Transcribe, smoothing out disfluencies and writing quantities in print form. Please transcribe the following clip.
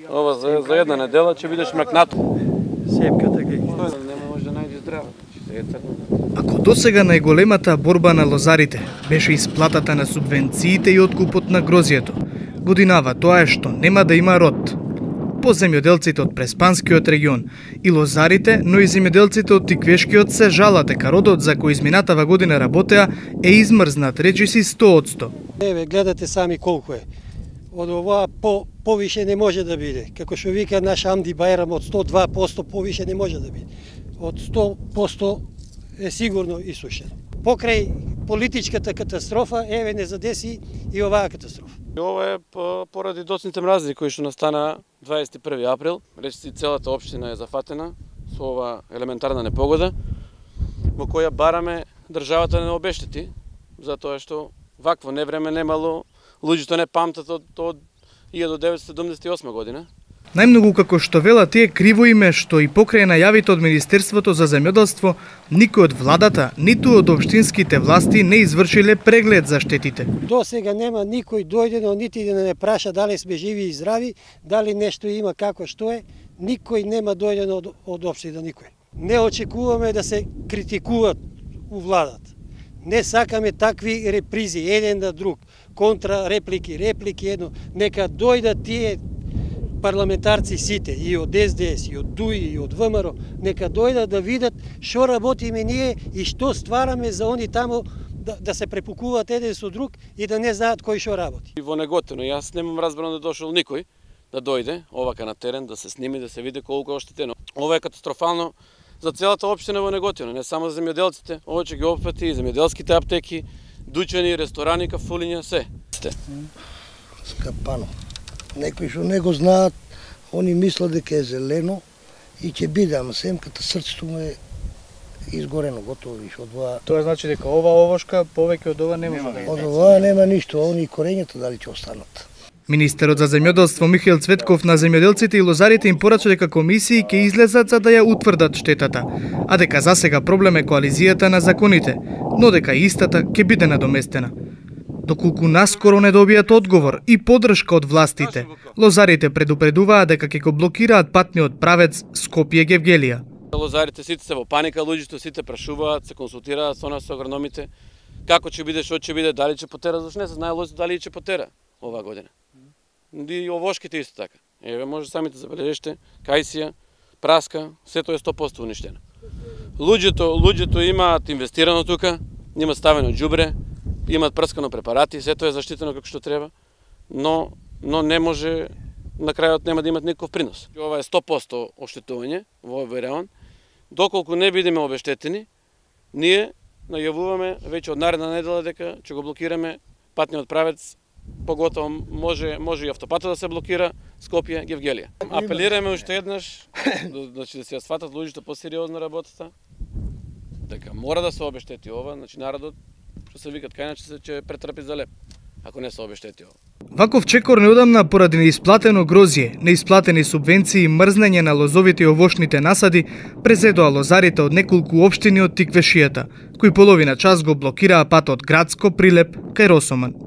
Ова за една недела ќе бидеш мракнато. Сепката ги. Не може да најдеш здраво. Ако досега најголемата борба на лозарите беше исплатата на субвенциите и откупот на грозјето, годинава тоа е што нема да има род. По земјоделците од Преспанскиот регион и лозарите, но и земјоделците од Тиквешкиот се жалат дека родот за кој изминатава година работеа е измрзнат речиси 100%. Еве, гледате сами колку е. Од ова повише не може да биде. Како што вика наш Амди Бајрам, од 102% повише не може да биде. Од 100% е сигурно исушено. Покрај политичката катастрофа, еве не задеси и оваа катастрофа. Ова е поради доцните мрази кои што настана 21 април. Речиси целата општина е зафатена со ова елементарна непогода, во која бараме државата не обештети, затоа што вакво невреме немало, луѓето не памтат од 1978 година. Најмногу како што велат тие криво име што и покрај најавите од Министерството за земјоделство, никој од владата, ниту од општинските власти не извршиле преглед за штетите. До сега нема никој дојдено, нити да не праша дали сме живи и здрави, дали нешто има како што е, никој нема дојдено од општина, никој. Не очекуваме да се критикуваат у владата. Не сакаме такви репризи, еден на друг, контра реплики едно. Нека дојдат тие парламентарци сите, и од СДС, и од ДУИ, и од ВМРО, нека дојдат да видат што работиме ние и што ствараме за они таму да се препукуваат еден со друг и да не знаат кој што работи. Во Неготино, јас немам разбрано да дошол никој да дојде овака на терен, да се сними, да се види колку е оштетено. Ова е катастрофално за целата општина во Неготино, не само за земјоделците, ова ќе ги опфати и земјоделските аптеки, дуќани, ресторани, кафулиња, се. Скапано. Некои што не го знаат, они мислат дека е зелено и ќе биде, ама семката срцето му е изгорено, готово виш од ова. Тоа значи дека ова овошка повеќе од ова не може да Од ова нема ништо, они корењата дали ќе останат. Министерот за земјоделство Михаил Цветков на земјоделците и лозарите им порача дека комисии ќе излезат за да ја утврдат штетата, а дека засега проблем е коализијата на законите, но дека истата ќе биде надоместена. Доколку наскоро не добијат одговор и поддршка од властите, лозарите предупредуваат дека ќе го блокираат патниот правец Скопје-Гевгелија. Лозарите сите се во паника, луѓето сите прашуваат, се консултираат со нас, со агрономите, како ќе биде, што ќе биде, дали ќе потера, зашто не се знае луѓето дали ќе потера оваа година. И овошките исто така. Еве може самите забележите, кајсија, праска, сето е 100% уништено. Луѓето имаат инвестирано тука, имаат ставено џубре, имаат прскано препарати, сето е заштитено како што треба, но не може, на крајот нема да имат никаков принос. Ова е 100% оштетување во овој район. Доколку не бидеме обештетени, ние најавуваме веќе од наредна недела дека ќе го блокираме патниот правец, поготово може и автопатот да се блокира Скопје-Гевгелија. Апелираме уште еднаш, значи да се ја сватат луѓето посериозно работата, дека мора да се обештети ова, значи народот што се викат кај иначе ќе претрпи за леп, ако не се обештети ова. Ваков чекор неодамна поради неисплатено грозје, неисплатени субвенции и мрзнење на лозовите и овошните насади презедоа лозарите од неколку општини од Тиквешијата, кои половина час го блокираа патот Градско Прилеп кај Росоман.